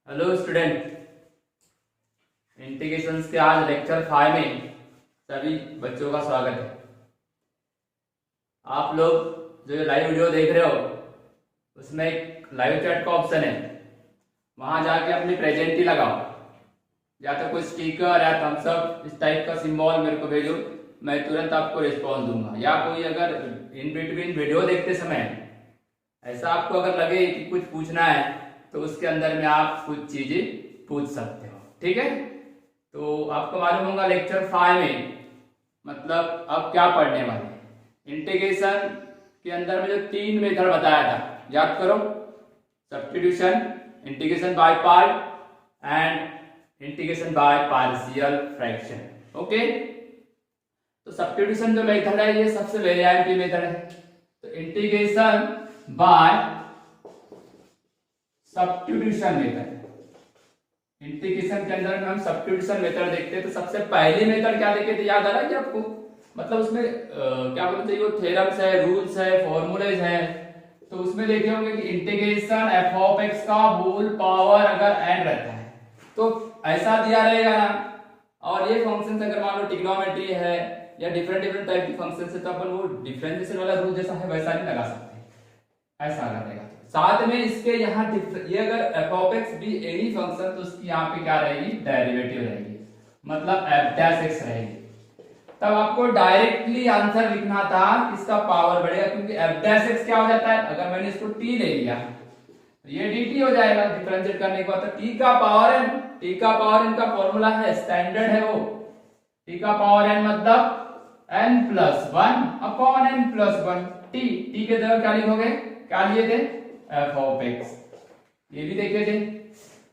Hello student, integrations के आज lecture 5 में सभी बच्चों का स्वागत है। आप लोग जो लाइव वीडियो देख रहे हो उसमें एक लाइव चैट का ऑप्शन है, वहां जाके अपनी प्रेजेंट ही लगाओ, या तो कोई स्टिकर या थम्स अप इस टाइप का सिंबल मेरे को भेजो, मैं तुरंत आपको रिस्पॉन्स दूंगा। या कोई अगर इन बिटवीन वीडियो देखते समय ऐसा आपको अगर लगे कि कुछ पूछना है तो उसके अंदर में आप कुछ चीजें पूछ सकते हो, ठीक है। तो आपको मालूम होगा लेक्चर 5 में मतलब अब क्या पढ़ने वाले। इंटीग्रेशन के अंदर में जो 3 मेथड बताया था याद करो, substitution, integration by part and integration by partial fraction. Okay, तो सब्स्टिट्यूशन जो मेथड है ये सबसे वेरिएंट मेथड है। तो integration by substitution method, integration के अंदर में हम सब्स्टिट्यूशन मेथड देखते हैं। तो सबसे पहले मेथड क्या देखे थे, याद आ रहा है कि आपको? मतलब उसमें क्या बोलते हैं, वो थ्योरम्स है, रूल्स है, फॉर्मूलेज है। तो उसमें देखे होंगे कि इंटीग्रेशन एफ ऑफ एक्स का होल पावर अगर n रहता है तो ऐसा दिया रहेगा ना, और ये फंक्शन अगर मान लो ट्रिग्नोमेट्री है या डिफरेंट टाइप की फंक्शन है तो अपन वो डिफरेंशिएशन वाला रूल जैसा है वैसा नहीं लगा सकते, ऐसा रहेगा। साथ में इसके यहाँ ये अगर एफ ऑफ एक्स भी एनी फंक्शन तो उसकी यहाँ पे क्या रहेगी, डेरिवेटिव रहेगी, मतलब एफ डैश एक्स रहेगी। तब आपको डायरेक्टली आंसर लिखना था इसका पावर बढ़ेगा, क्योंकि एफ डैश एक्स क्या हो जाता है, अगर मैंने इसको टी ले लिया तो ये dt हो जाएगा डिफरेंशिएट करने के बाद। तो t का पावर n, t का पावर n का फॉर्मूला है, स्टैंडर्ड है वो, t का पावर n मतलब n plus 1 upon n plus 1। t के जगह क्या लिखोगे, क्या लिए थे, एफ ऑफ एक्स, ये भी देखे थे।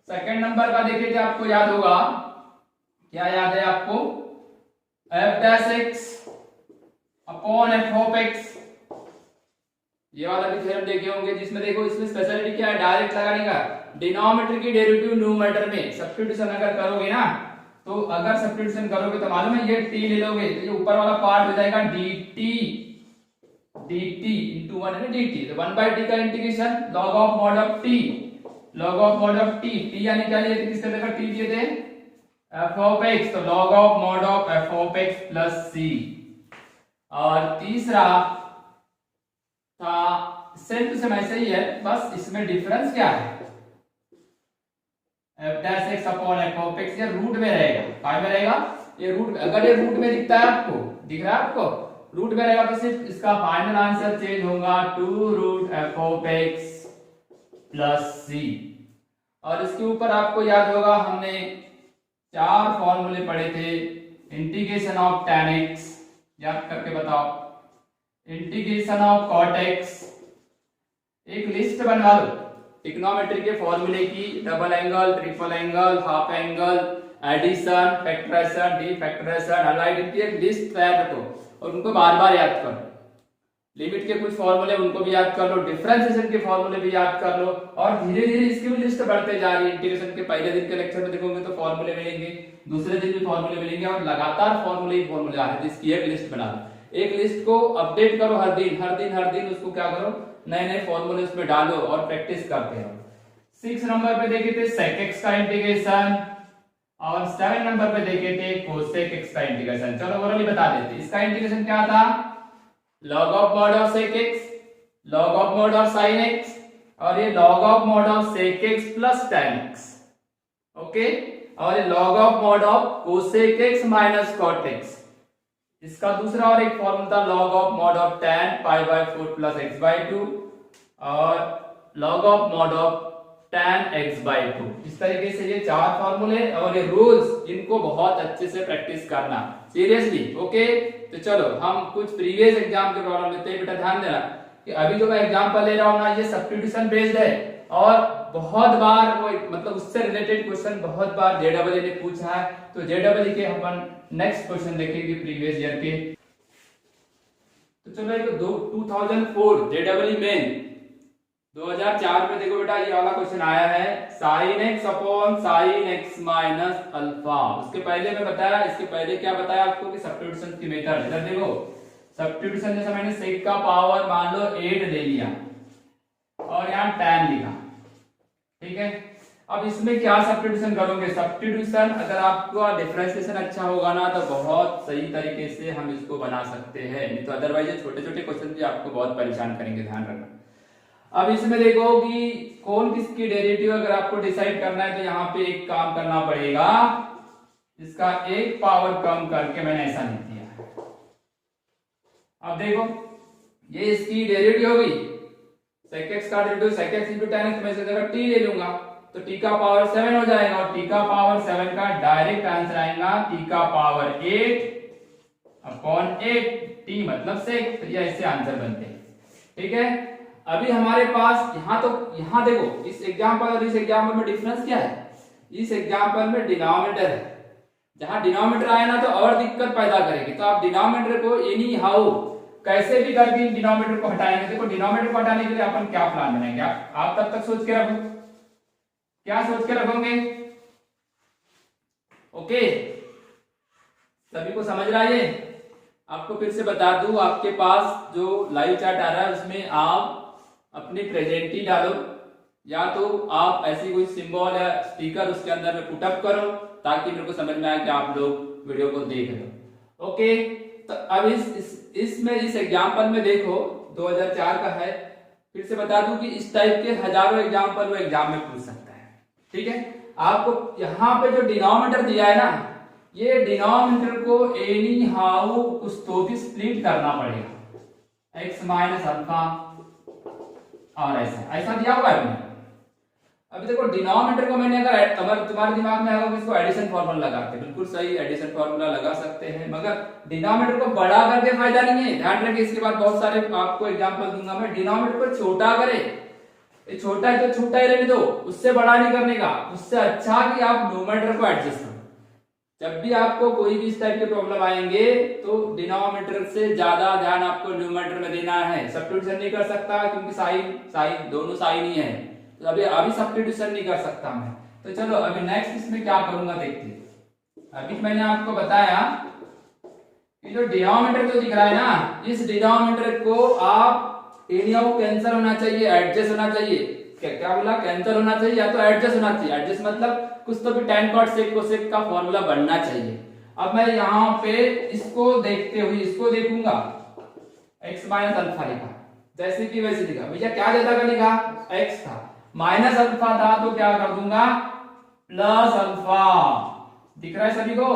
सेकंड नंबर का देखे थे, आपको याद होगा, क्या याद है आपको, F dash x upon F of x, ये वाला भी थ्योरम देखे होंगे, जिसमें देखो इसमें स्पेशलिटी क्या है, डायरेक्ट लगाने का, डिनोमिनेटर की डेरिवेटिव न्यूमरेटर में सब्स्टिट्यूशन अगर करोगे ना, तो अगर सब्स्टिट्यूशन करोगे तो मालूम है ये t ले लोगे तो ये ऊपर वाला पार्ट हो जाएगा dt, dt into 1 है ना dt, तो 1/t का integration log of mod of t, log of mod of t, t यानी क्या लिए थे, किसके जगह t लिए थे, f ऑफ x, तो log of mod of f of x plus c। और तीसरा था सेम टू सेम ऐसे ही है, बस इसमें डिफरेंस क्या है, f dash x upon f of x ये रूट में रहेगा, काय में रहेगा, ये रूट, अगर ये रूट में दिखता है आपको, दिख रहा है आपको, रूट में रहेगा तो सिर्फ इसका फाइनल आंसर चेंज होगा 2 root F of X plus c। और इसके ऊपर आपको याद होगा हमने 4 फॉर्मूले पढ़े थे, इंटीग्रेशन ऑफ tan x, याद करके बताओ, इंटीग्रेशन ऑफ cot x, एक लिस्ट बनवा लो ट्रिग्नोमेट्री के फॉर्मूले की, double angle, triple angle, half angle, addition, factorization, defactorization, allied, इनकी एक लिस्ट तैयार रखो और उनको बार बार याद करो। लिमिट के कुछ फॉर्मूले उनको भी याद कर लो, डिफरेंशिएशन के फॉर्मूले भी याद कर लो, और धीरे धीरे इसकी भी लिस्ट बढ़ते जा रही है। इंटीग्रेशन के पहले दिन के लेक्चर में देखोगे तो फॉर्मूले मिलेंगे, दूसरे दिन भी फॉर्मूले मिलेंगे, और लगातार फॉर्मूले ही फॉर्मूले आ रहे हैं। इसकी एक लिस्ट बना लो, एक लिस्ट को अपडेट करो हर दिन उसको क्या करो, नए नए फॉर्मूले उसमें डालो और प्रैक्टिस करते रहो। 6 नंबर पे देखे थे sec x का इंटीग्रेशन, और 7 नंबर पे देखे थे cosec x का इंटीग्रेशन। चलो ओरली बता देते, इसका इंटीग्रेशन क्या था, log of mod of sec x, log of mod of sin x, और ये log of mod of sec x plus tan x, okay, और ये log of mod of cosec x minus cot x। इसका दूसरा और एक formula था log of mod of tan π/4 plus x/2, और log of mod of tan x/2। इस तरीके से ये 4 फॉर्मूले और ये रूल्स, इनको बहुत अच्छे से प्रैक्टिस करना सीरियसली, ओके। तो चलो हम कुछ प्रीवियस एग्जाम के प्रॉब्लम लेते हैं। बेटा ध्यान देना कि अभी जो मैं एग्जांपल ले रहा हूं ना, ये सब्स्टिट्यूशन बेस्ड है, और बहुत बार वो मतलब उससे रिलेटेड क्वेश्चन बहुत बार जेडबल ने पूछा है, तो जेडबल के अपन नेक्स्ट क्वेश्चन देखेंगे प्रीवियस ईयर के। तो चलो एक 2004 जेडबल मेन 2004 में देखो बेटा, ये वाला क्वेश्चन आया है, sin x upon sin x minus alpha. उसके पहले मैं बताया, इसके पहले क्या बताया आपको कि सब्स्टिट्यूशन की मेथड, इधर देखो सब्स्टिट्यूशन जैसे मैंने sec का पावर मान लो 8 ले लिया और यहाँ tan लिखा, ठीक है। अब इसमें क्या सब्स्टिट्यूशन करोगे? सब्स्टिट्यूशन अगर आपका डिफरेंशिएशन अच्छा होगा ना तो बहुत सही तरीके से हम इसको बना सकते हैं, नहीं तो अदरवाइज छोटे छोटे क्वेश्चन भी आपको बहुत परेशान करेंगे, ध्यान रखना। अब इसमें देखो कि कौन किसकी डेरिवेटिव अगर आपको डिसाइड करना है तो यहाँ पे एक काम करना पड़ेगा, इसका एक पावर कम करके मैंने ऐसा लिख दिया। अब देखो ये इसकी डेरिवेटिव हो गई, sec x का derivative sec x into tan x, मैं इसे जगह t ले लूंगा तो t का पावर 7 हो जाएगा, और t का पावर 7 का डायरेक्ट आंसर आएगा t का पावर 8 अपॉन 8, t मतलब sec, तो ये ऐसे आंसर बनते हैं। ठीक है, अभी हमारे पास यहाँ देखो इस एग्जांपल और इस एग्जांपल में डिफरेंस क्या है? इस एग्जांपल में डिनोमिनेटर है, जहां डिनोमिनेटर आया ना तो और दिक्कत पैदा करेगी, तो आप डिनोमिनेटर को एनी हाउ कैसे भी करके डिनोमिनेटर को हटाएंगे। देखो डिनोमिनेटर को हटाने के लिए अपन क्या प्लान बनाएंगे, आप तब तक सोच के रखो, क्या सोच के रखोगे? ओके, सभी को समझ रहा है? आपको फिर से बता दूं, आपके पास जो लाइव चैट आ रहा है उसमें आप अपनी प्रेजेंटी डालो, या तो आप ऐसी कोई सिंबल या स्टिकर उसके अंदर में पुटअप करो ताकि मेरे को समझ में आए कि आप लोग वीडियो को देख रहे हो। ओके, तो अब इस एग्जांपल में देखो 2004 का है, फिर से बता दूं कि इस टाइप के हजारों एग्जांपल वो एग्जाम में पूछ सकता है। ठीक है, आपको यहाँ पे जो डिनोमिनेटर दिया है ना, ये डिनोमिनेटर को एनी हाउ कुछ तो भी स्प्लिट करना पड़ेगा, x माइनस अल्फा और ऐसा दिया हुआ है। अभी देखो डिनोमिनेटर को मैंने अगर तुम्हारे दिमाग में आएगा इसको एडिशन फार्मूला लगाते हैं, बिल्कुल सही एडिशन फार्मूला लगा सकते हैं, मगर डिनोमिनेटर को बड़ा करके फायदा नहीं है, ध्यान रखिए। इसके बाद बहुत सारे आपको एग्जांपल दूंगा मैं। डिनोमिनेटर को छोटा करे, ये छोटा है तो छोटा ही रहने दो, उससे बड़ा नहीं करने का, उससे अच्छा कि आप न्यूमरेटर को एडजस्ट करो। जब भी आपको कोई भी इस टाइप के प्रॉब्लम आएंगे तो डिनोमिनेटर से ज्यादा ध्यान आपको न्यूमरेटर में देना है। सब्स्टिट्यूशन नहीं कर सकता क्योंकि साइन दोनों साइन ही है, तो अभी सब्स्टिट्यूशन नहीं कर सकता मैं। तो चलो अभी नेक्स्ट इसमें क्या करूंगा देखते हैं। अभी मैंने आपको बताया कि जो डिनोमिनेटर जो दिख रहा है ना, इस डिनोमिनेटर को आप एरिया कैंसिल होना चाहिए, एडजस्ट होना चाहिए। क्या बोला? कैंसिल होना चाहिए या तो एडजस्ट होना चाहिए। एडजस्ट मतलब कुछ तो भी tan cot sec cosec का फॉर्मूला बनना चाहिए। अब मैं यहाँ पे इसको देखते हुए इसको देखूंगा, x माइनस अल्फा लिखा जैसे कि वैसे लिखा। भैया क्या ज्यादा का लिखा? x था, माइनस अल्फा था तो क्या कर दूंगा? Plus alpha. दिख रहा है सभी को?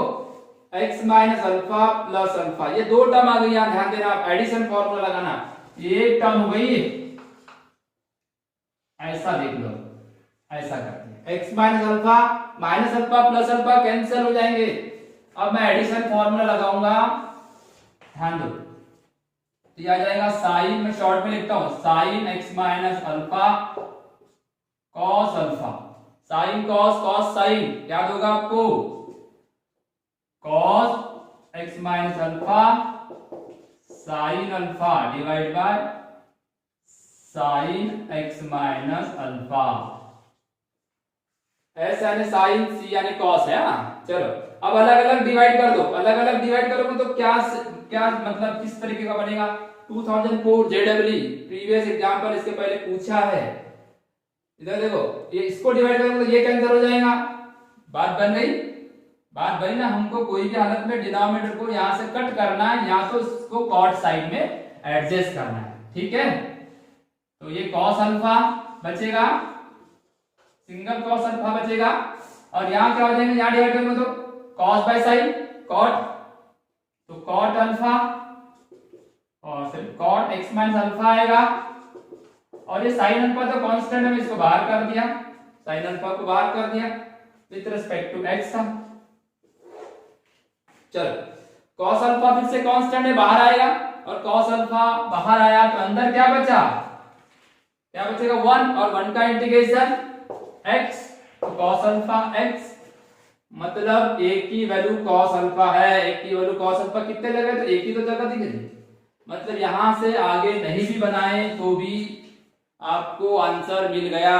x minus alpha plus alpha, ये दो टर्म आ गई, यहां ध्यान देना, आप एडिशन फॉर्मूला लगाना। ये एक टर्म हो गई, ऐसा देख लो, ऐसा करते हैं। x minus alpha plus alpha cancel हो जाएंगे। अब मैं एडिशन फॉर्मूला लगाऊंगा, ध्यान दो, तो ये आ जाएगा साइन, मैं शॉर्ट में लिखता हूं, sine x minus alpha cos alpha. Sine cos cos sine याद होगा आपको, cos x minus alpha sine alpha divide by sine x minus alpha. S यानी साइन, सी यानी कॉस है ना। चलो अब अलग अलग डिवाइड कर दो, अलग अलग डिवाइड करोगे तो क्या मतलब किस तरीके का बनेगा? 2004 जेडब्ल्यू प्रीवियस एग्जांपल इसके पहले पूछा है। इधर देखो, ये इसको डिवाइड करोगे तो ये कैंसिल हो जाएगा। बात बन गई? बात बनी ना। हमको कोई भी हालत में डिनोमिनेटर को यहां से कट करना है या तो इसको कॉट साइड में एडजस्ट करना है। ठीक है, तो ये कॉस अल्फा बचेगा, सिंगल कॉस अल्फा बचेगा, और यहां क्या हो जाएगा? यहां डिवाइड करोगे तो कॉस बाय साइन कॉट, तो कॉट अल्फा और सिर्फ कॉट x माइनस अल्फा आएगा, और ये साइन अल्फा तो कांस्टेंट है, इसको बाहर कर दिया, साइन अल्फा को बाहर कर दिया विद रिस्पेक्ट टू x था। चलो कॉस अल्फा फिर से कांस्टेंट है, बाहर आएगा, और कॉस अल्फा बाहर आया तो अंदर क्या बचा? क्या बचेगा? 1, और 1 का इंटीग्रेशन x, तो cos अल्फा x, मतलब एक की वैल्यू cos अल्फा है, एक की वैल्यू cos अल्फा कितने जगह? तो एक ही तो जगह दिख रही, मतलब यहां से आगे नहीं भी बनाए तो भी आपको आंसर मिल गया,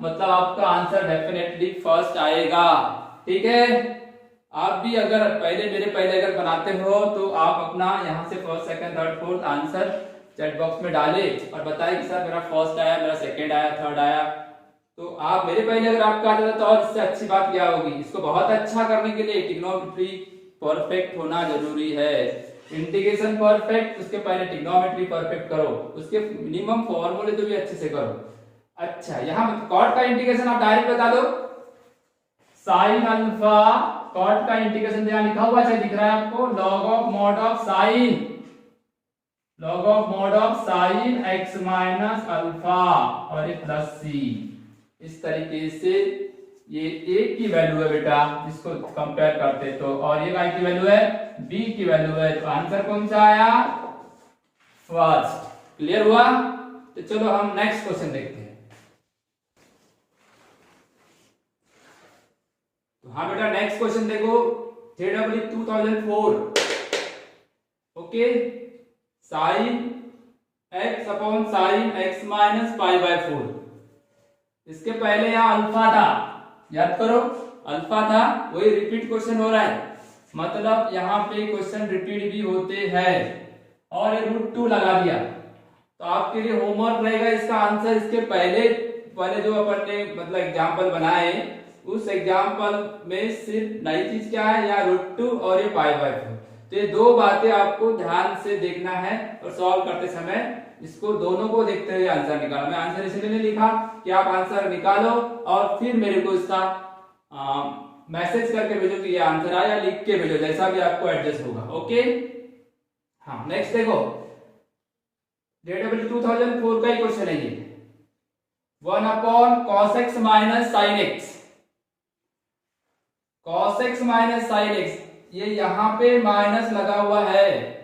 मतलब आपका आंसर डेफिनेटली फर्स्ट आएगा। ठीक है, आप भी अगर मेरे पहले अगर बनाते हो तो आप अपना यहां से first second third fourth answer chat box में डाले और बताए कि सर मेरा फर्स्ट आया, मेरा सेकंड आया, थर्ड आया, तो आप मेरे पहले अगर आपका आ जाता तो और इससे अच्छी बात क्या होगी। इसको बहुत अच्छा करने के लिए ट्रिग्नोमेट्री परफेक्ट होना जरूरी है। इंटीग्रेशन परफेक्ट, उसके पहले ट्रिग्नोमेट्री परफेक्ट करो, उसके मिनिमम फॉर्मूले तो भी अच्छे से करो। अच्छा, यहाँ कॉट का इंटीग्रेशन आप डायरेक्ट बता दो, साइन अल्फा, कॉट का इंटीग्रेशन यहाँ लिखा हुआ है, दिख रहा है आपको, log of mod of sine, log of mod of sine x minus alpha और ये प्लस सी। इस तरीके से ये a की वैल्यू है बेटा, जिसको कंपेयर करते तो, और ये y की वैल्यू है, b की वैल्यू है, तो आंसर कौन सा आया, फर्स्ट। क्लियर हुआ। तो चलो हम नेक्स्ट क्वेश्चन देखते हैं। तो हाँ बेटा, नेक्स्ट क्वेश्चन देखो, JEE 2004, okay, sine x upon sine x minus pi by 4। इसके पहले यहाँ अल्फा था, याद करो, अल्फा था, वही रिपीट क्वेश्चन हो रहा है, मतलब यहाँ पे क्वेश्चन रिपीट भी होते हैं, और ये √2 लगा दिया। तो आपके लिए होमवर्क रहेगा इसका आंसर, इसके पहले जो अपन ने मतलब एग्जाम्पल बनाए, उस एग्जाम्पल में सिर्फ नई चीज क्या है, या √2 और ये पाई बाय 4। तो ये दो बातें आपको ध्यान से देखना है, और सॉल्व करते समय इसको दोनों को देखते हुए आंसर निकालो। मैं आंसर इसलिए नहीं लिखा कि आप आंसर निकालो और फिर मेरे को इसका मैसेज करके भेजो कि ये आंसर आया, या लिख के भेजो, जैसा भी आपको एडजस्ट होगा। ओके, हाँ नेक्स्ट देखो, JEE 2004 का ही क्वेश्चन है ये, 1 upon cos x minus sign x, cos x minus sign x, ये यहां पे माइनस लगा हुआ है,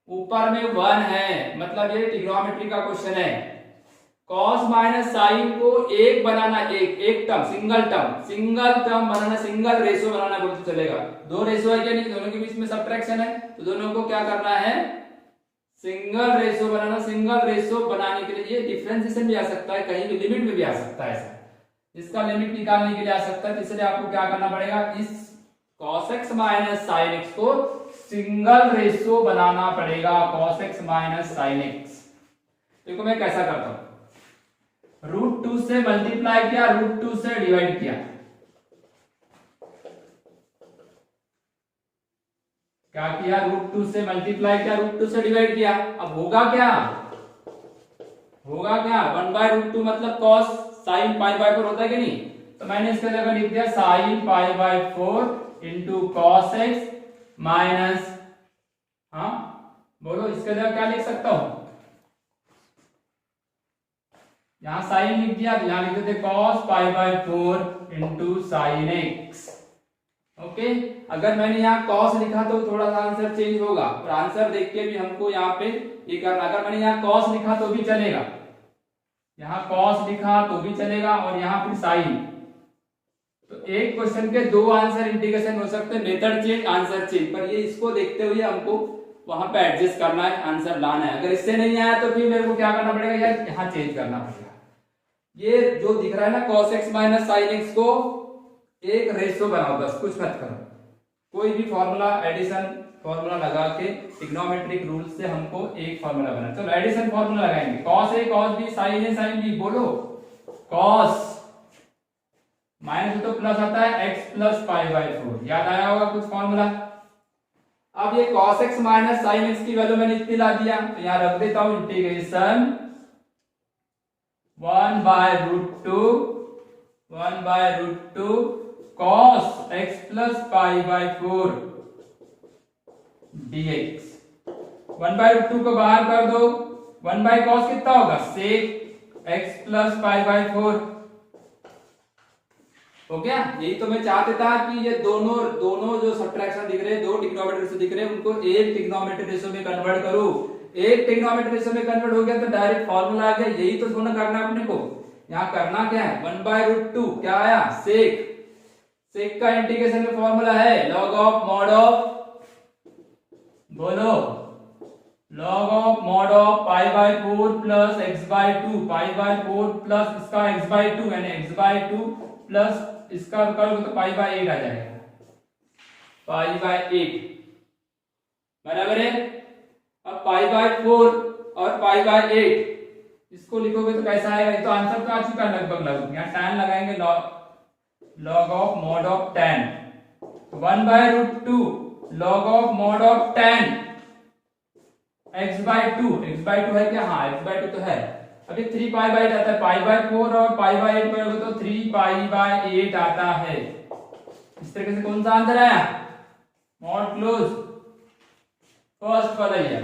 ऊपर में 1 है, मतलब ये ट्रिग्नोमेट्री का क्वेश्चन है। cos माइनस साइन को एक बनाना, एक टर्म, सिंगल टर्म बनाना, सिंगल रेशियो बनाना बोलते तो चलेगा। दो रेशियो है क्या, नहीं, दोनों के बीच में सब्ट्रैक्शन है, तो दोनों को क्या करना है, सिंगल रेशियो बनाना। सिंगल रेशियो बनाने के लिए ये डिफरेंशिएशन भी आ सकता है, कहीं भी लिमिट में भी आ सकता है, ऐसा इसका लिमिट निकालने के लिए आ सकता है। तो इसलिए आपको क्या करना पड़ेगा, इस cos x minus sign x को सिंगल रेशियो बनाना पड़ेगा, cos x minus sign x। देखो मैं कैसा करता हूं, √2 से मल्टीप्लाई किया, √2 से डिवाइड किया, क्या किया, √2 से मल्टीप्लाई किया, √2 से डिवाइड किया। अब होगा क्या, 1/√2 मतलब cos साइन पाई बाय 4 होता है कि नहीं। तो मैंने इसके जगह लिख दिया sine pi by 4 into cos x minus, हाँ बोलो इसके जगह क्या लिख सकता हूं, यहां साइन लिख दिया, यहां लिख देते cos pi by 4 into sine x। Okay, अगर मैंने यहाँ cos लिखा तो थोड़ा सा आंसर चेंज होगा, और आंसर देख के भी हमको यहाँ पे ये करना। अगर मैंने यहाँ cos लिखा तो भी चलेगा, यहाँ cos लिखा तो भी चलेगा, और यहाँ फिर साइन। तो एक क्वेश्चन के दो आंसर इंटीग्रेशन हो सकते हैं, मेथड चेंज, आंसर चेंज, पर ये इसको देखते हुए हमको वहां पे एडजस्ट करना है, आंसर लाना है। अगर इससे नहीं आया तो फिर मेरे को क्या करना पड़ेगा, यार यहाँ चेंज करना पड़ेगा। ये जो दिख रहा है ना cos x minus sign x को एक रेशियो बनाओ, बस कुछ मत करो, कोई भी फॉर्मूला एडिशन फॉर्मूला लगा के ट्रिग्नोमेट्रिक रूल से हमको एक फॉर्मूला बनाना। चलो एडिशन फॉर्मूला लगाएंगे, cos a cos b sin a sin b, बोलो cos माइनस तो प्लस आता है x प्लस पाई बाय 4, याद आया होगा कुछ फॉर्मूला। अब ये cos x minus sign x की वैल्यू मैंने इतनी ला दिया, तो यहां रख देता हूं integration 1/√2 cos x plus pi by 4 dx। 1/√2 को बाहर कर दो, 1/cos कितना होगा, sec x plus pi by 4। हो गया। यही तो मैं चाहता था कि ये दोनों जो सब्ट्रैक्शन दिख रहे हैं, दो ट्रिग्नोमेट्री रेशियो दिख रहे हैं, उनको एक ट्रिग्नोमेट्री रेशियो में कन्वर्ट करूं। एक ट्रिग्नोमेट्री रेशियो में कन्वर्ट हो गया तो डायरेक्ट फॉर्मूला आ गया। यही तो थोड़ा करना अपने को, यहाँ करना क्या है, 1/√2 क्या आया, सेक का इंटीग्रेशन में फॉर्मूला है log ऑफ मॉड ऑफ, बोलो log of mod of pi by 4 plus x/2, pi by 4 plus इसका x/2 यानी x/2 प्लस इसका करोगे तो पाई बाय 8 आ जाएगा, पाई बाय 8 बराबर है। अब पाई बाय 4 और पाई बाय 8 इसको लिखोगे तो कैसा आएगा, ये तो आंसर तो आ चुका है लगभग लगभग। यहाँ tan लगाएंगे, log of mod of tan, 1/√2 log of mod of tan x/2, x/2 है क्या, हाँ x/2 तो है। अभी 3π/8 आता है, π/4 और π/8 करोगे तो 3π/8 आता है। इस तरीके से कौन सा आंसर आया, मॉड क्लोज फर्स्ट वाला ही है।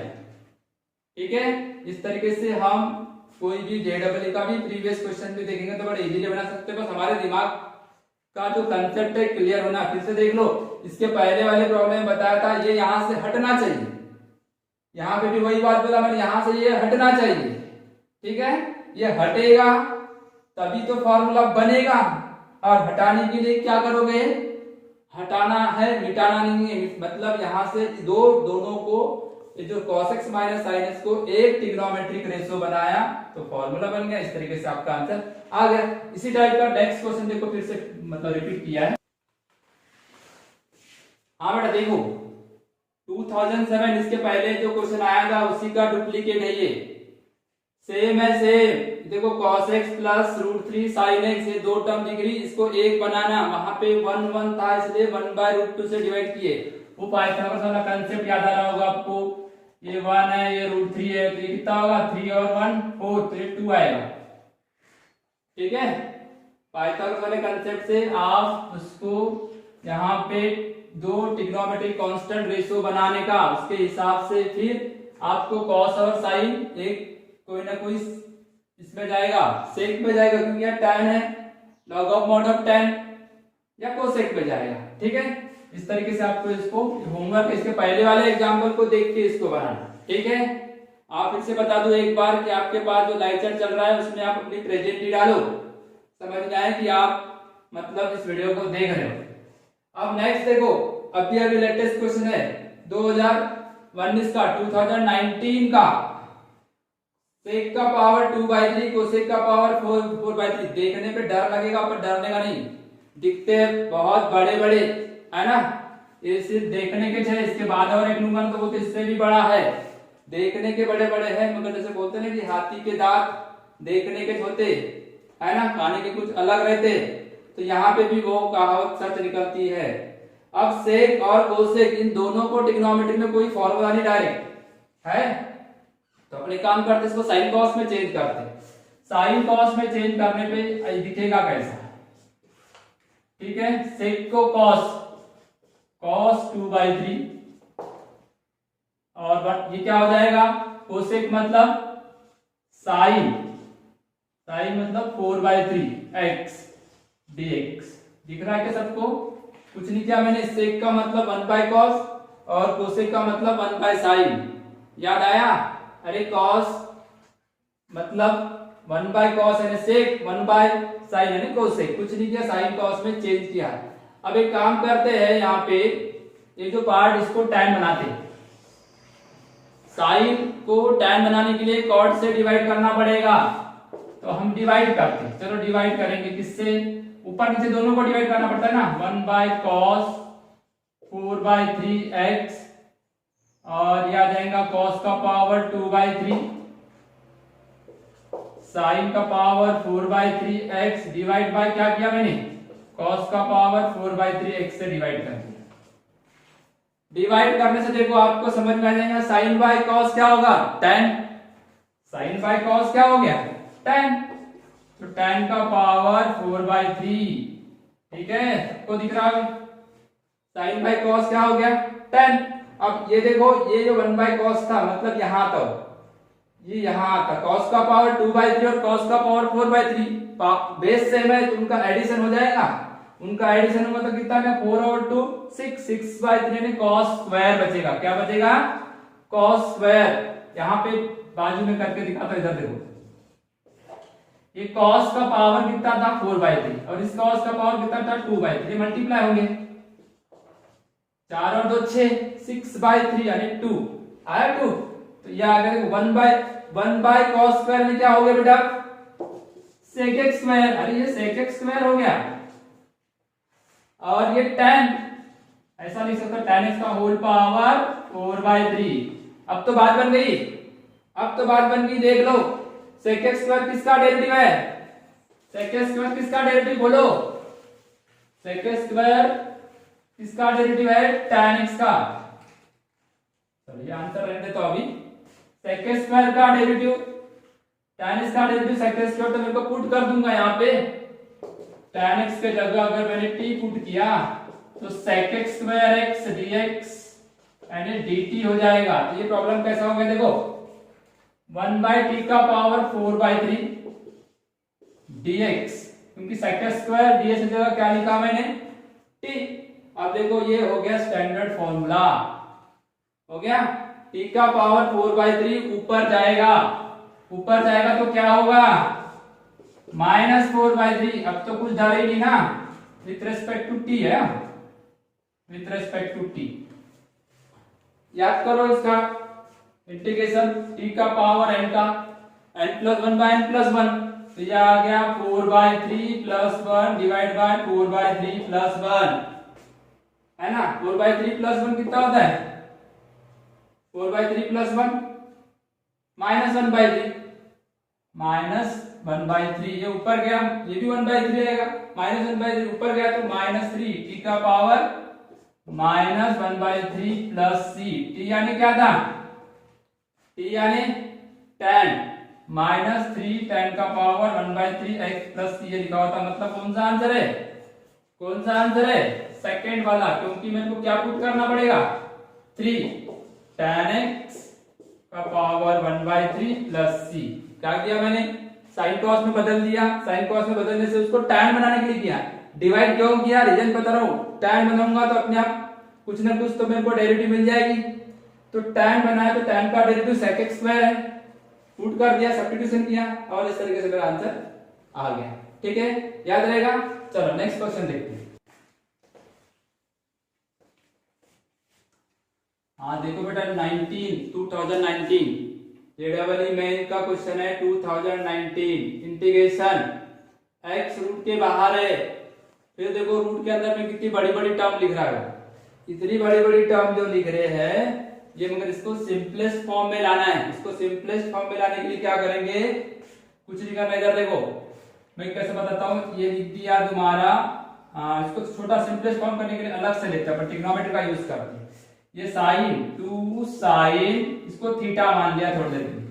ठीक है, इस तरीके से हम कोई भी JEE का भी प्रीवियस क्वेश्चन भी देखेंगे तो बड़े इजीली बना सकते हैं। बस हमारे दिमाग का जो कंसेप्ट है क्लियर होना। फिर से देख लो, इसके पहले वाले प्रॉब्लम में बताया था ये यहां से हटना चाहिए, यहां पे भी वही बात बोला मैंने, यहां से ये हटना चाहिए। ठीक है, ये हटेगा तभी तो फॉर्मूला बनेगा, और हटाने के लिए क्या करोगे, हटाना है, मिटाना नहीं है। मतलब यहां से दोनों को, ये जो cos x minus sin x को एक ट्रिग्नोमेट्रिक रेशियो बनाया तो फॉर्मूला बन गया। इस तरीके से आपका आंसर आ गया। इसी टाइप का नेक्स्ट क्वेश्चन देखो, फिर से मतलब रिपीट किया है। हाँ बेटा देखो, 2007 इसके पहले जो क्वेश्चन आया था उसी का डुप्लीकेट है ये, सेम है सेम। देखो cos x plus √3 sin x, ये दो टर्म दिख रही, इसको एक बनाना, वहां पे 1 था इसलिए 1/√2 से डिवाइड किए। वो पाइथागोरस वाला कंसेप्ट याद आ रहा होगा आपको, ये 1 है ये √3 है, तो ये कितना होगा, 3 और 1 4, तो ये 2 आएगा। ठीक है, पाइथागोरस वाले कंसेप्ट से आप उसको यहाँ पे दो ट्रिग्नोमेट्रिक कांस्टेंट रेशियो बनाने का, उसके हिसाब से फिर आपको cos और sin एक कोई ना कोई इसमें जाएगा, सेक में जाएगा, क्योंकि यह tan है, log of mod of tan, या कोसेक में जाएगा। ठीक है, इस तरीके से आपको इसको होमवर्क, इसके पहले वाले एग्जाम्पल को देख के इसको बनाना। ठीक है, आप इससे बता दो एक बार कि आपके पास जो लेक्चर चल रहा है उसमें आप अपनी प्रेजेंटी डालो, समझ में आए कि आप मतलब इस वीडियो को देख रहे हो। अब नेक्स्ट देखो, अभी लेटेस्ट क्वेश्चन है 2019 का, 2019 का, सेक का पावर 2/3 कोसेक का पावर 4/3। देखने पे डर लगेगा पर डरने का नहीं, दिखते हैं बहुत बड़े बड़े है ना, ये सिर्फ देखने के चाहिए। इसके बाद और एक लूंगा तो वो तो इससे भी बड़ा है, देखने के बड़े बड़े हैं, मगर जैसे बोलते हैं कि हाथी के दांत देखने के छोटे है ना, खाने के कुछ अलग रहते, तो यहाँ पे भी वो कहावत सच निकलती है। अब सेक और कोसेक इन दोनों को ट्रिग्नोमेट्री में कोई फॉर्मूला नहीं डायरेक्ट है, तो अपने काम करते इसको साइन कॉस में चेंज करते। साइन कॉस में चेंज करने पे दिखेगा कैसा, ठीक है, सेक को cos 2/3 और ये क्या हो जाएगा, कोसेक मतलब साइन मतलब 4/3 x dx। दिख रहा है क्या सबको, कुछ नहीं किया मैंने, सेक का मतलब 1/cos और कोसेक का मतलब 1/sin। याद आया, अरे cos मतलब 1/cos यानी सेक, 1/sin यानी कोसेक, कुछ नहीं किया, साइन कॉस में चेंज किया। अब एक काम करते हैं, यहाँ पे ये जो पार्ट इसको tan बनाते हैं, साइन को tan बनाने के लिए cot से डिवाइड करना पड़ेगा, तो हम डिवाइड करते हैं। चलो डिवाइड करेंगे किससे, ऊपर नीचे दोनों को डिवाइड करना पड़ता है ना, 1/cos 4/3x और ये आ जाएगा cos का पावर 2/3 साइन का पावर 4/3x डिवाइड बाय क्या किया मैंने, cos का पावर 4/3x से डिवाइड कर दिया। डिवाइड करने से देखो आपको समझ में आ जाएगा, साइन बाय cos क्या होगा, tan, साइन बाय cos क्या हो गया, tan, तो tan का पावर 4/3। ठीक है, सबको दिख रहा है, साइन बाय cos क्या हो गया, tan। अब ये देखो, ये जो 1/cos था मतलब यहाँ तक, ये यहाँ आता, cos का पावर 2/3 और cos का पावर 4/3, बेस सेम है तो उनका एडिशन हो जाएगा, उनका एडिशन होगा तो कितना है, 4 और 2 6, 6/3 यानी cos स्क्वायर बचेगा। क्या बचेगा, cos स्क्वायर। यहाँ पे बाजू में करके दिखाता, इधर देखो, ये cos का पावर कितना था 4/3 और इस cos का पावर कितना था 2/3, ये मल्टीप्लाई होंगे, 4 और 2 6, 6/3 यानी 2 आया 2, तो ये आ गया 1/cos स्क्वायर में क्या हो गया बेटा, sec x स्क्वायर। अरे ये sec x स्क्वायर हो गया, और ये tan, ऐसा लिख सकता tan x का होल पावर 4/3। अब तो बात बन गई, देख लो, sec x स्क्वायर किसका डेरिवेटिव है? sec x स्क्वायर किसका डेरिवेटिव बोलो? sec x स्क्वायर किसका डेरिवेटिव है? tan x का। चलिए आंसर रहने दे तो अभी sec x स्क्वायर का डेरिवेटिव tan x का डेरिवेटिव sec x स्क्वायर तो मेरे को पुट कर दूंगा यहाँ पे। tan x के जगह अगर मैंने t पुट किया तो sec x square x dx यानी dt हो जाएगा। तो ये प्रॉब्लम कैसा हो गया देखो, 1/t का पावर 4/3 dx, क्योंकि sec x स्क्वायर ds की जगह क्या लिखा मैंने? t। अब देखो ये हो गया स्टैंडर्ड फॉर्मूला, हो गया। t का पावर 4/3 ऊपर जाएगा, ऊपर जाएगा तो क्या होगा? -4/3। अब तो कुछ डाल ही नहीं ना, विथ रेस्पेक्ट टू t है, विथ रेस्पेक्ट टू t। याद करो इसका इंटीग्रेशन t का पावर n का n+1/n+1, तो ये आ गया 4/3 + 1 डिवाइड बाय 4/3 + 1, है ना। 4/3 + 1 कितना होता है? 4/3 + 1 -1/3, -1/3। ये ऊपर गया, ये भी 1/3 रहेगा, -1/3 ऊपर गया तो -3 t का पावर -1/3 + c। t यानी क्या था? t यानी tan, -3 tan का पावर 1/3 x + c ये लिखा हुआ था। मतलब कौन सा आंसर है? कौन सा आंसर है? सेकंड वाला, क्योंकि मेरे को क्या पुट करना पड़ेगा? 3 tan x का पावर 1/3 + c। क्या किया मैंने? साइन कॉस में बदल दिया। साइन कॉस में बदलने से उसको tan बनाने के लिए किया। डिवाइड क्यों किया? रीजन बता रहा हूं। tan बनाऊंगा तो अपने आप कुछ ना कुछ तो मेरे को डेरिवेटिव मिल जाएगी। तो tan बनाया तो tan का डेरिवेटिव sec x स्क्वायर है, पुट कर दिया, सब्स्टिट्यूशन किया और इस तरीके से मेरा आंसर आ गया। ठीक है, याद रहेगा। चलो नेक्स्ट क्वेश्चन देखते हैं। हाँ देखो बेटा 2019 जेडबलई मेन का क्वेश्चन है 2019। इंटीग्रेशन x रूट के बाहर है, फिर देखो रूट के अंदर में कितनी बड़ी बड़ी टर्म लिख रहा है। इतनी बड़ी बड़ी टर्म जो लिख रहे हैं ये, मगर इसको सिंपलेस्ट फॉर्म में लाना है। इसको सिंपलेस्ट फॉर्म में लाने के लिए क्या करेंगे? कुछ नहीं करना। इधर देखो मैं कैसे बताता हूँ। ये लिख दिया तुम्हारा, इसको छोटा सिंपलेस्ट फॉर्म करने के लिए अलग से लेते हैं, पर ट्रिग्नोमेट्री का यूज करते हैं। ये sin 2 sin, इसको थीटा मान लिया थोड़ी देर के लिए,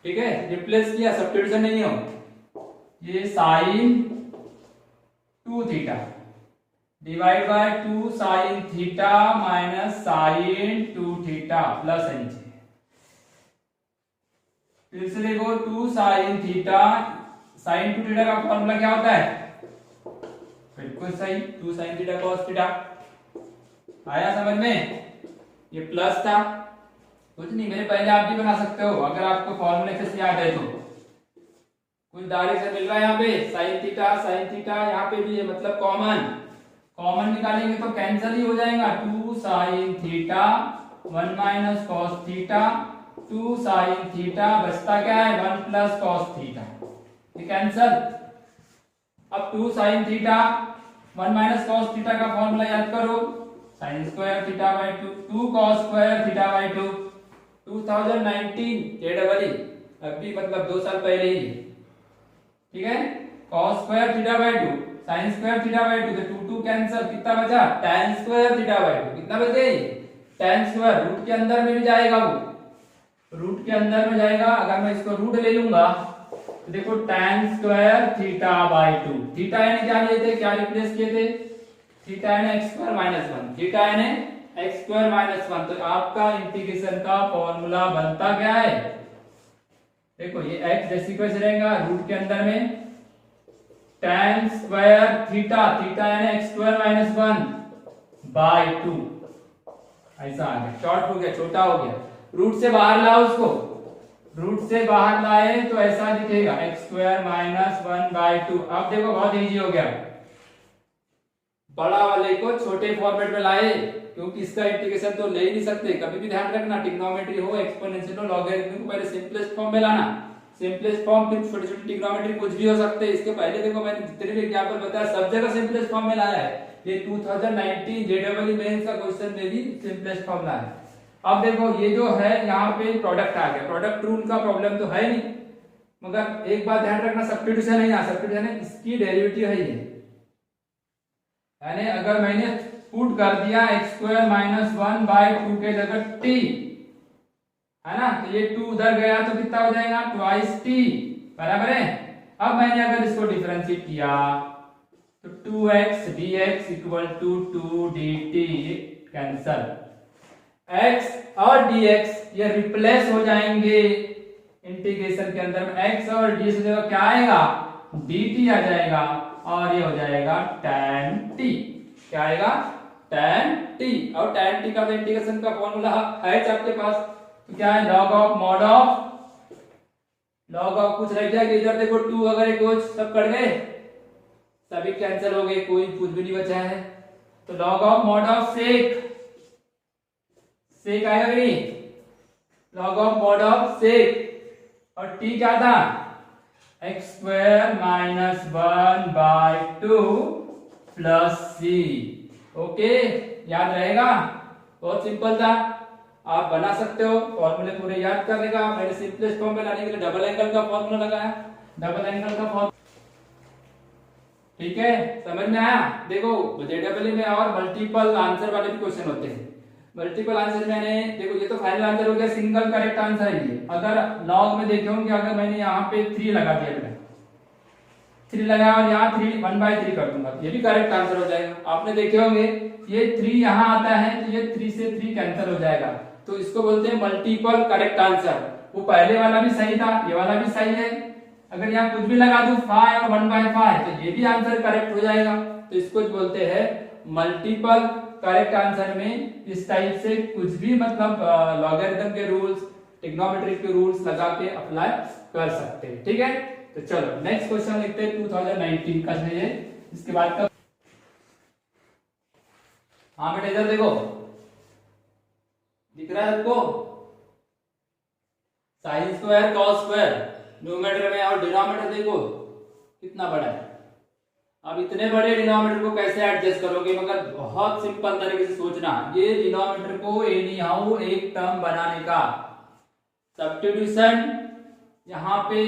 ठीक है, रिप्लेस किया, सब्स्टिट्यूशन नहीं हो। ये sin 2 theta divide by 2 sin theta minus sin 2 theta plus नीचे। फिर से देखो 2 sin थीटा, sin 2 थीटा का फॉर्मूला क्या होता है? बिल्कुल सही, 2 sin थीटा cos थीटा। आया समझ में? ये प्लस था, कुछ नहीं, मेरे पहले आप भी बना सकते हो अगर आपको फॉर्मूले से याद है तो। कुछ डायरेक्ट से मिल रहा है यहाँ पे sin थीटा यहाँ पे भी है, मतलब कॉमन निकालेंगे तो कैंसिल ही हो जाएगा। 2 sin theta 1 minus cos theta, 2 sin theta बचता क्या है? 1 प्लस cos थीटा, ये कैंसिल। अब 2 sin theta 1 minus cos theta का फॉर्मूला याद करो, sin square theta by 2 cos square theta by 2। 2019 जेडबलई, अभी मतलब 2 साल पहले ही, ठीक है। cos square theta by 2 sin square theta by 2, तो 2 कैंसिल, कितना बचा? tan square theta by 2। कितना बच गई? tan स्क्वायर, रूट के अंदर में भी जाएगा, वो रूट के अंदर में जाएगा। अगर मैं इसको रूट ले लूंगा तो देखो tan square theta by 2। Theta यानी क्या लिए थे, क्या रिप्लेस किए थे? थीटा यानी x स्क्वायर माइनस 1, थीटा यानी x स्क्वायर माइनस 1। तो आपका इंटीग्रेशन का फॉर्मूला बनता क्या है? देखो ये x जैसी कैसे रहेगा, रूट के अंदर में tan स्क्वायर थीटा, थीटा यानी x स्क्वायर माइनस 1 बाय 2। ऐसा आ गया, शॉर्ट हो गया, छोटा हो गया। रूट से बाहर लाओ उसको, रूट से बाहर लाए तो ऐसा दिखेगा x स्क्वायर माइनस 1 बाय 2। अब देखो बहुत इजी हो गया, बड़ा वाले को छोटे फॉर्मेट में लाए, क्योंकि इसका इंटीग्रेशन तो ले ही नहीं सकते। कभी भी ध्यान रखना, ट्रिग्नोमेट्री हो, एक्सपोनेंशियल हो, लॉगरिथम को पहले सिंपलेस्ट फॉर्म में लाना। सिंपलेस्ट फॉर्म, फिर छोटी छोटी ट्रिग्नोमेट्री कुछ भी हो सकते हैं। इसके पहले देखो मैंने जितने भी एग्जांपल बताया सब जगह सिंपलेस्ट फॉर्म में लाया है। ये 2019 जेडबलई मेंस का क्वेश्चन में भी सिंपलेस्ट फॉर्म लाया है। अब देखो ये जो है यहाँ पे प्रोडक्ट आ गया, प्रोडक्ट रूल का प्रॉब्लम तो है नहीं, मगर एक बात ध्यान रखना, सब्स्टिट्यूशन है, यहाँ सब्स्टिट्यूशन है, इसकी डेरिवेटिव है ये, यानी अगर मैंने पुट कर दिया एक्स स्क्वायर माइनस 1/2 के जगह टी, है ना, तो ये 2 उधर गया तो कितना हो जाएगा, ट्वाइस टी, बराबर है। अब मैंने अगर इसको डिफरेंशिएट किया तो 2x dx equal to 2 dt, cancel, x और dx ये रिप्लेस हो जाएंगे इंटीग्रेशन के अंदर में, x और dx की जगह क्या आएगा, dt आ जाएगा, और ये हो जाएगा tan t, क्या आएगा, tan t, और tan t का तो इंटीग्रेशन का फॉर्मूला है आपके पास, तो क्या है, log of mod of, log of कुछ रह गया कि इधर देखो 2 वगैरह कुछ सब कट गए, सभी कैंसिल हो गए, कोई कुछ भी नहीं बचा है, तो log of mod of sec, sec आएगा कि नहीं, log of mod of sec, और टी क्या था, x square minus 1/2 plus C, okay, याद रहेगा, बहुत सिंपल था, आप बना सकते हो, फॉर्मूले पूरे याद करने का, मैंने सिंपलेस्ट फॉर्म में लाने के लिए डबल एंगल का फॉर्मूला लगाया, डबल एंगल का फॉर्मूला, ठीक है, समझ में आया। देखो जेडब्ल्यू में और मल्टीपल आंसर वाले भी क्वेश्चन होते हैं, मल्टीपल आंसर मैंने, देखो ये तो फाइनल आंसर हो गया, सिंगल करेक्ट आंसर है ये, अगर लॉग में देखे होंगे, अगर मैंने यहाँ पे 3 लगा दिया, बेटा 3 लगाया और यहाँ 3 1/3 कर दूंगा, ये भी करेक्ट आंसर हो जाएगा, आपने देखे होंगे ये 3 यहाँ आता है तो ये 3 से 3 कैंसिल हो जाएगा, तो इसको बोलते हैं मल्टीपल करेक्ट आंसर, वो पहले वाला भी सही था, ये वाला भी सही है, अगर यहाँ कुछ भी लगा दूं 5 और 1/5 तो ये भी आंसर करेक्ट हो जाएगा, तो इसको बोलते हैं मल्टीपल करेक्ट आंसर में इस टाइप से कुछ भी मतलब लॉगरिथम के रूल्स, ट्रिग्नोमेट्री के रूल्स लगा के अप्लाई कर सकते हैं, ठीक है। तो चलो नेक्स्ट क्वेश्चन लिखते हैं 2019 का है, इसके बाद का, हाँ बेटा इधर देखो, दिख रहा है आपको, sine square cos square numerator में, और डिनोमिनेटर देखो कितना बड़ा है, अब इतने बड़े डिनोमिनेटर को कैसे एडजस्ट करोगे, मगर बहुत सिंपल तरीके से सोचना, ये डिनोमिनेटर को एनी हाउ एक टर्म बनाने का सब्स्टिट्यूशन, यहाँ पे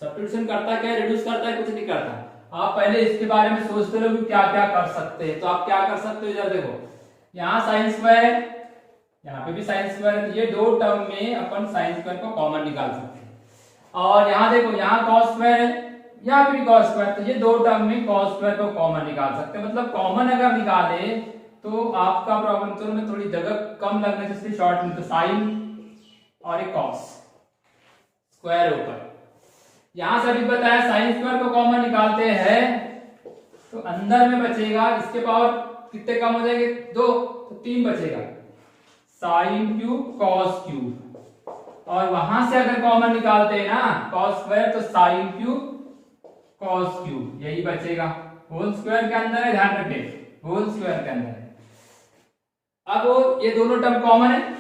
सब्स्टिट्यूशन करता क्या है, रिड्यूस करता है, कुछ नहीं करता, आप पहले इसके बारे में सोचते रहो कि क्या क्या कर सकते हैं, तो आप क्या कर सकते हो, इधर देखो यहाँ साइन स्क्वायर है, यहाँ पे भी साइन स्क्वायर है, तो ये दो टर्म में अपन साइन स्क्वायर को कॉमन निकाल सकते हैं, और यहाँ देखो यहाँ कॉस स्क्वायर है, यहाँ पे भी कॉस स्क्वायर, तो ये दो टर्म में कॉस स्क्वायर को कॉमन निकाल सकते हैं, मतलब कॉमन अगर निकाले तो आपका प्रॉब्लम में थोड़ी जगह कम लगने से शॉर्ट में, तो साइन और एक कॉस स्क्वायर ऊपर, यहां से अभी बताया साइन स्क्वायर को कॉमन निकालते हैं तो अंदर में बचेगा, इसके पावर कितने कम हो जाएंगे, 2, तो 3 बचेगा, साइन क्यूब कॉस क्यूब, और वहां से अगर कॉमन निकालते हैं ना कॉस स्क्वायर, तो साइन क्यूब कॉस क्यूब, यही बचेगा, होल स्क्वायर के अंदर है, ध्यान रखें होल स्क्वायर के अंदर है। अब ये दोनों टर्म कॉमन है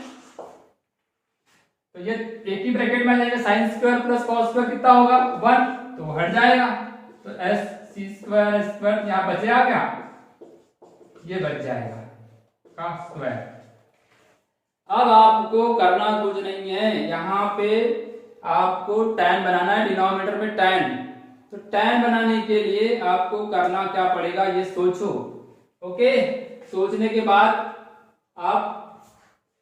तो ये एक ही ब्रैकेट में आ जाएगा, sine square plus cos square कितना होगा 1, तो हट जाएगा, तो एस सी स्क्वायर स्क्वायर यहाँ बचेगा क्या, ये बच जाएगा का स्क्वायर। अब आपको करना कुछ नहीं है, यहाँ पे आपको tan बनाना है, डिनोमिनेटर में tan, तो tan बनाने के लिए आपको करना क्या पड़ेगा, ये सोचो, ओके, सोचने के बाद आप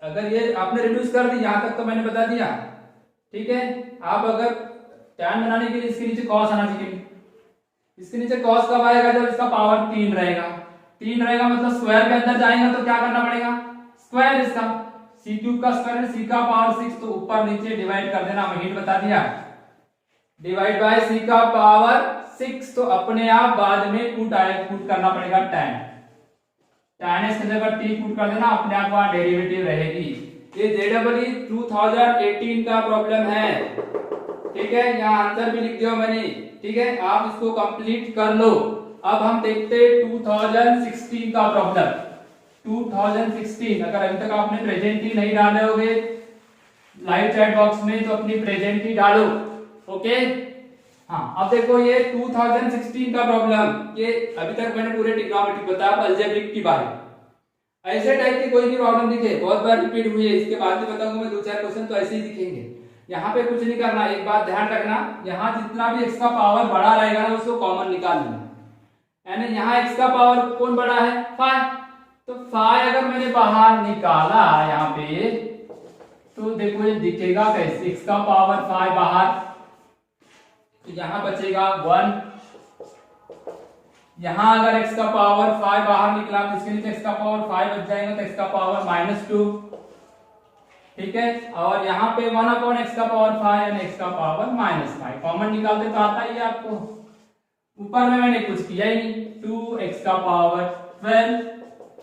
अगर ये आपने रिड्यूस कर दी, यहां तक तो मैंने बता दिया, ठीक है, आप अगर tan बनाने के लिए इसके नीचे cos आना चाहिए, इसके नीचे cos कब आएगा, जब इसका पावर 3 रहेगा, 3 रहेगा मतलब स्क्वायर के अंदर जाएगा तो क्या करना पड़ेगा, स्क्वायर इसका, c क्यूब का स्क्वायर है, c का पावर 6, तो ऊपर नीचे डिवाइड कर देना, मैं हिंट बता दिया, डिवाइड बाय c का पावर 6, तो अपने आप बाद में पुट करना पड़ेगा tan, tan की जगह t पुट कर देना, अपने आप वहां डेरिवेटिव रहेगी। ये जेडब्ल्यू 2018 का प्रॉब्लम है, ठीक है, यहाँ आंसर भी लिख दिया मैंने, ठीक है, आप इसको कंप्लीट कर लो। अब हम देखते हैं 2016 का प्रॉब्लम, 2016, अगर अभी तक आपने प्रेजेंट ही नहीं डाले होगे लाइव चैट बॉक्स में तो अपनी प्रेजेंट ही डालो, ओके। हाँ, अब देखो ये 2016 का प्रॉब्लम, ये अभी तक मैंने पूरे ट्रिग्नोमेट्री बताया, अलजेब्रिक की बारे, ऐसे टाइप की कोई भी प्रॉब्लम दिखे, बहुत बार रिपीट हुई है, इसके बाद भी बताऊंगा मैं 2-4 क्वेश्चन तो ऐसे ही दिखेंगे, यहाँ पे कुछ नहीं करना, एक बात ध्यान रखना, यहाँ जितना भी x का पावर बड़ा रहेगा ना उसको कॉमन निकाल लेना। यानी यहाँ x का पावर कौन बड़ा है, 5, तो 5 अगर मैंने बाहर निकाला यहाँ पे तो देखो ये दिखेगा कैसे, x का पावर 5 बाहर, तो यहाँ बचेगा 1। यहाँ अगर x का पावर 5 बाहर निकला तो इसके नीचे x का पावर 5 बच जाएगा, तो x का पावर -2, ठीक है। और यहाँ पे 1/x का पावर 5 यानी x का पावर -5, कॉमन निकालते तो आता ही है आपको। ऊपर में मैंने कुछ किया ही नहीं, 2x का पावर 12,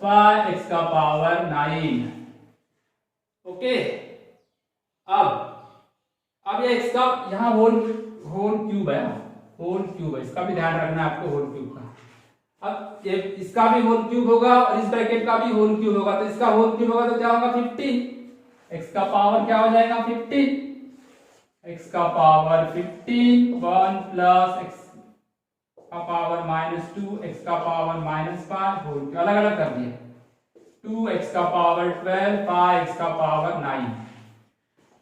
5x का पावर 9। ओके, अब ये x का यहाँ होल क्यूब है, होल क्यूब है, इसका भी ध्यान रखना है आपको, होल क्यूब का। अब ये इसका भी होल क्यूब होगा और इस ब्रैकेट का भी होल क्यूब होगा, तो इसका होल क्यूब होगा तो क्या होगा 50, x का पावर क्या हो जाएगा 50, x का पावर 15, 1 प्लस x का पावर -2, x का पावर -5 होल क्यूब अलग अलग कर दिया, 2x का पावर 12, 5x का पावर 9।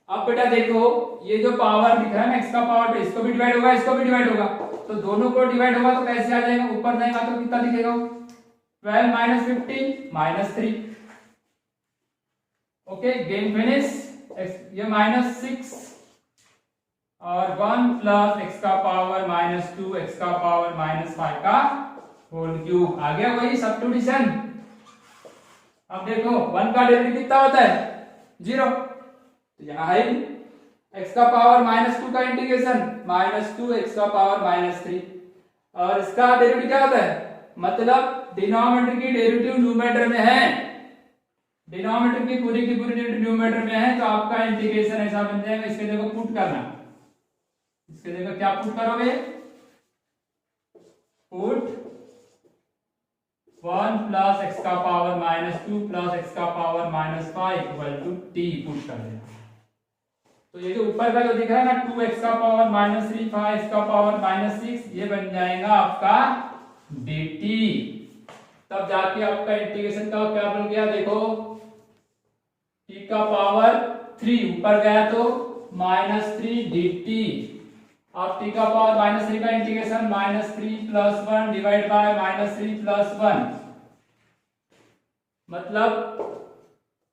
अब बेटा देखो ये जो पावर दिख रहा है ना x का पावर, तो इसको भी डिवाइड होगा, इसको भी डिवाइड होगा, तो दोनों को डिवाइड होगा तो कैसे आ जाएगा, ऊपर जाएगा तो कितना दिखेगा 12 - 15 -3। Okay, game finish. ये -6 और 1 प्लस x का पावर -2, x का पावर -5 का होल क्यूब आ गया, वही सब्स्टिट्यूशन। अब देखो 1 का डेरिवेटिव कितना होता है 0, तो यहाँ है x का पावर -2 का इंटीग्रेशन -2 x का पावर -3, और इसका डेरिवेटिव क्या होता है, मतलब डिनोमिनेटर की डेरिवेटिव न्यूमरेटर में है, डिनोमिनेटर की पूरी डेरिवेटिव न्यूमरेटर में है, तो आपका इंटीग्रेशन ऐसा बन जाएगा, इसके देखो पुट करना, इसके देखो क्या पुट करोगे, पुट 1 प्लस x का पावर -2 प्लस x का power -5 equal to t put कर देना। तो ये जो ऊपर का जो दिख रहा है ना 2x का पावर -3, 5x का पावर -6, ये बन जाएगा आपका dt। तब जाके आपका इंटीग्रेशन का क्या बन गया, देखो t का पावर 3 ऊपर गया तो -3 dt, अब t का पावर -3 का इंटीग्रेशन -3 + 1 डिवाइड बाय -3 + 1, मतलब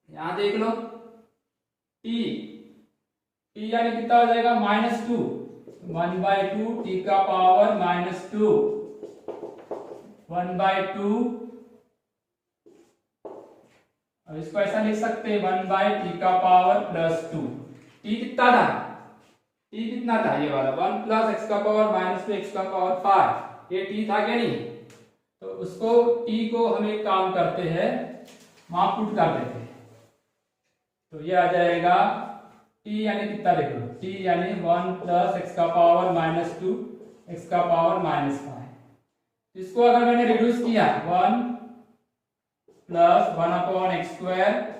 यहां देख लो t यानी कितना हो जाएगा -2, 1/2 t का पावर -2, 1/2, अब इसको ऐसा लिख सकते हैं 1/t का पावर +2। t कितना था, t कितना था ये वाला 1 प्लस x का पावर -2 x का पावर 5, ये t था क्या नहीं, तो उसको t को हम एक काम करते हैं वहां पुट कर देते हैं, तो ये आ जाएगा t यानी कितना देखो, t यानी 1 प्लस x का पावर -2 x का पावर -5, इसको अगर मैंने रिड्यूस किया 1 प्लस 1/x²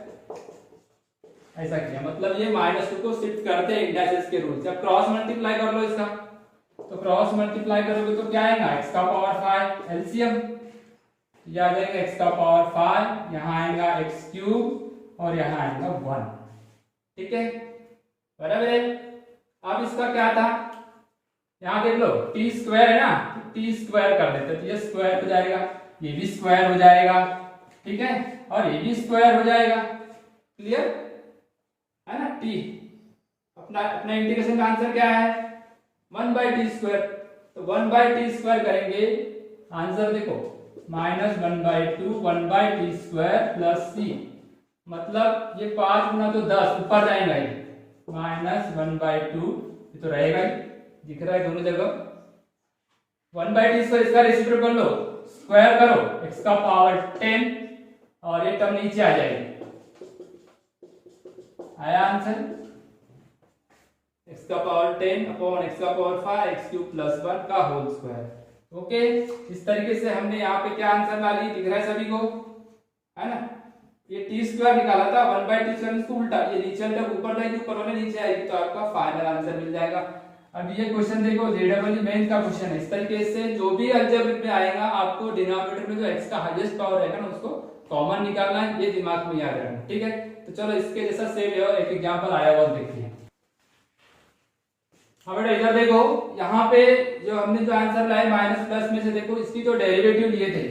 ऐसा किया, मतलब ये -2 को शिफ्ट करते हैं इंडाइसेस के रूल से। अब क्रॉस मल्टीप्लाई कर लो इसका, तो क्रॉस मल्टीप्लाई करोगे तो क्या आएगा x का पावर 5 एलसीएम, ये आ जाएगा x का पावर 5, यहाँ आएगा x³ और यहाँ आएगा 1, ठीक है बराबर है। अब इसका क्या था, यहाँ देख लो t² है ना, t² कर देते तो ये स्क्वायर हो जाएगा, ये भी स्क्वायर हो जाएगा, ठीक है, और ये भी स्क्वायर हो जाएगा, क्लियर है ना। t अपना इंटीग्रेशन का आंसर क्या है 1/t², तो 1/t² करेंगे, आंसर देखो -1/2 1/t² + c, मतलब ये 5 गुना तो 10 ऊपर जाएगा, ये -1/2 ये तो रहेगा ही, दिख रहा है दोनों जगह, 1/t² इसका रेसिप्रोकल कर लो, स्क्वायर करो x का पावर 10 और ये टर्म नीचे आ जाएगी, आया आंसर x का पावर 10/x का पावर 5 x³ + 1 का होल स्क्वायर। ओके, इस तरीके से हमने यहाँ पे क्या आंसर ला ली, दिख रहा है सभी को, है ना। ये t² निकाला था 1/t², इसको उल्टा, ये नीचे ऊपर जाएगी, ऊपर वाले नीचे आएगी, तो आपका फाइनल आंसर मिल जाएगा। अब ये क्वेश्चन देखो जेडबल मेंस का क्वेश्चन है, इस तरीके से जो भी अलजेब्रिक में आएगा आपको डिनोमिनेटर में जो x का हाईएस्ट पावर रहेगा ना उसको कॉमन निकालना है, ये दिमाग में याद रखना, ठीक है। तो चलो इसके जैसा सेम एक एग्जांपल आया हुआ देखते हैं। अब बेटा इधर देखो, यहाँ पे जो हमने जो आंसर लाए माइनस प्लस में से, देखो इसकी जो डेरिवेटिव लिए थे,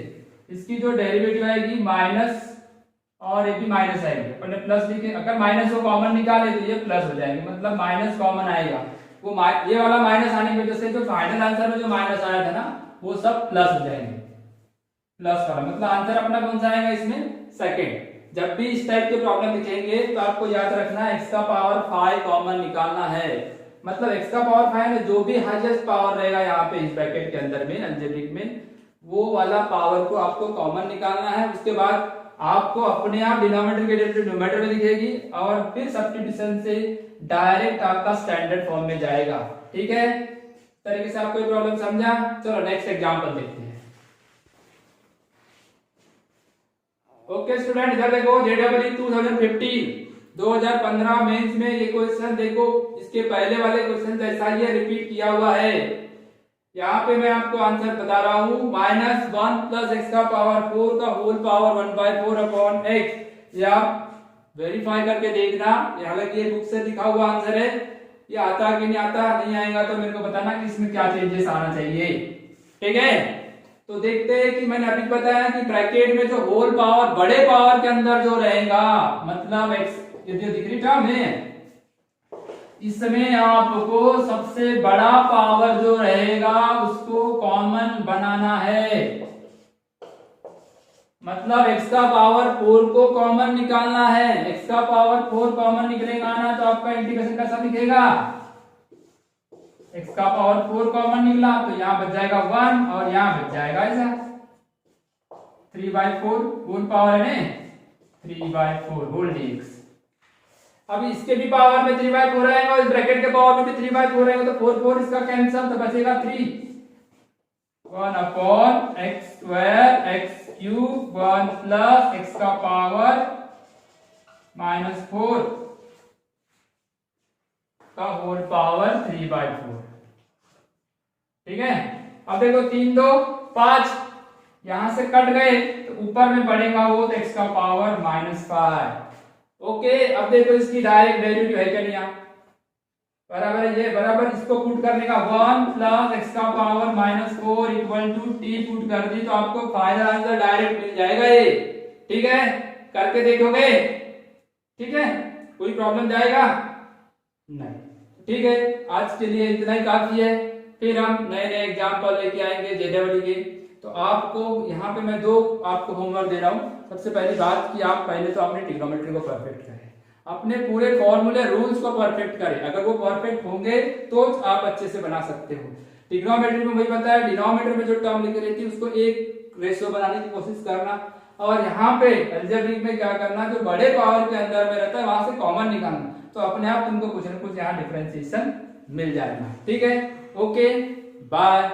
इसकी जो डेरिवेटिव आएगी माइनस और ये भी माइनस आएगी। अपन ने प्लस लिखे, अगर माइनस को कॉमन निकाले तो ये प्लस हो जाएंगे, मतलब माइनस कॉमन आएगा। वो ये वाला माइनस आने की वजह से जो फाइनल आंसर में जो माइनस आया था ना, वो सब प्लस हो जाएंगे, प्लस वाला, मतलब आंसर अपना कौन सा आएगा इसमें, सेकंड। जब भी इस टाइप के प्रॉब्लम दिखेंगे तो आपको याद रखना है x का पावर 5 कॉमन निकालना है, मतलब x का पावर 5 में जो भी हाईएस्ट पावर रहेगा यहाँ पे इस ब्रैकेट के अंदर में अलजेब्रिक में, वो वाला पावर को आपको कॉमन निकालना है। उसके बाद आपको अपने आप डिनोमिनेटर के डेरिवेटिव न्यूमरेटर में दिखेगी और फिर सब्स्टिट्यूशन से डायरेक्ट आपका स्टैंडर्ड फॉर्म में जाएगा। ठीक है, इस तरीके से आपको ये प्रॉब्लम समझा। चलो नेक्स्ट एग्जांपल देखते हैं। ओके स्टूडेंट, इधर देखो JEE 2015 मेंस में ये क्वेश्चन देखो, इसके पहले वाले क्वेश्चन जैसा ही रिपीट किया हुआ है। यहाँ पे मैं आपको आंसर बता रहा हूँ, माइनस 1 प्लस एक्स का पावर 4 का होल पावर 1/4 अपॉन एक्स। ये आप वेरीफाई करके देखना, हालांकि ये बुक से लिखा हुआ आंसर है, ये आता कि नहीं आता, नहीं आएगा तो मेरे को बताना कि इसमें क्या चेंजेस आना चाहिए। ठीक है, तो देखते हैं कि मैंने अभी बताया कि ब्रैकेट में जो होल पावर बड़े पावर के अंदर जो रहेगा, मतलब एक्स ये जो दिख रही टर्म है, इसमें आपको सबसे बड़ा पावर जो रहेगा उसको कॉमन बनाना है, मतलब x का पावर 4 को कॉमन निकालना है। x का पावर 4 कॉमन निकलेगा ना तो आपका इंटीग्रेशन कैसा दिखेगा, x का पावर 4 कॉमन निकला तो यहाँ बच जाएगा 1 और यहाँ बच जाएगा ऐसा 3/4 होल पावर है 3/4 होल dx। अब इसके भी पावर में 3/4 रहेगा और इस ब्रैकेट के पावर में भी 3/4 रहेगा, तो 4 इसका कैंसिल, तो बचेगा 3 1 upon x square x cube 1 plus X का पावर -4 का होल पावर 3/4। ठीक है, अब देखो 3 2 5, यहां से कट गए तो ऊपर में बढ़ेगा वो, तो एक्स का पावर -5। ओके, अब देखो इसकी डायरेक्ट डेरिवेटिव है क्या नहीं, बराबर है ये, बराबर इसको पुट करने का 1 प्लस एक्स का power -4 equal to T put कर दी तो आपको फाइनल आंसर डायरेक्ट मिल जाएगा ये। ठीक है, करके देखोगे, ठीक है, कोई प्रॉब्लम जाएगा नहीं। ठीक है, आज के लिए इतना ही काफी है, फिर हम नए नए एग्जाम्पल लेके आएंगे JEE के। तो आपको यहाँ पे मैं 2 आपको होमवर्क दे रहा हूँ। सबसे पहली बात कि आप पहले तो अपने ट्रिग्नोमेट्री को परफेक्ट करें, अपने पूरे फॉर्मूले रूल्स को परफेक्ट करें। अगर वो परफेक्ट होंगे तो आप अच्छे से बना सकते हो। ट्रिग्नोमेट्री में वही बताया, डिनोमिनेटर में जो टर्म लिखी रहती है उसको एक रेशियो बनाने की कोशिश करना, और यहाँ पे अलजेब्रिक में क्या करना, जो बड़े पावर के अंदर में रहता है वहां से कॉमन निकालना, तो अपने आप तुमको कुछ ना कुछ यहाँ डिफरेंशिएशन मिल जाएगा। ठीक है, ओके बाय।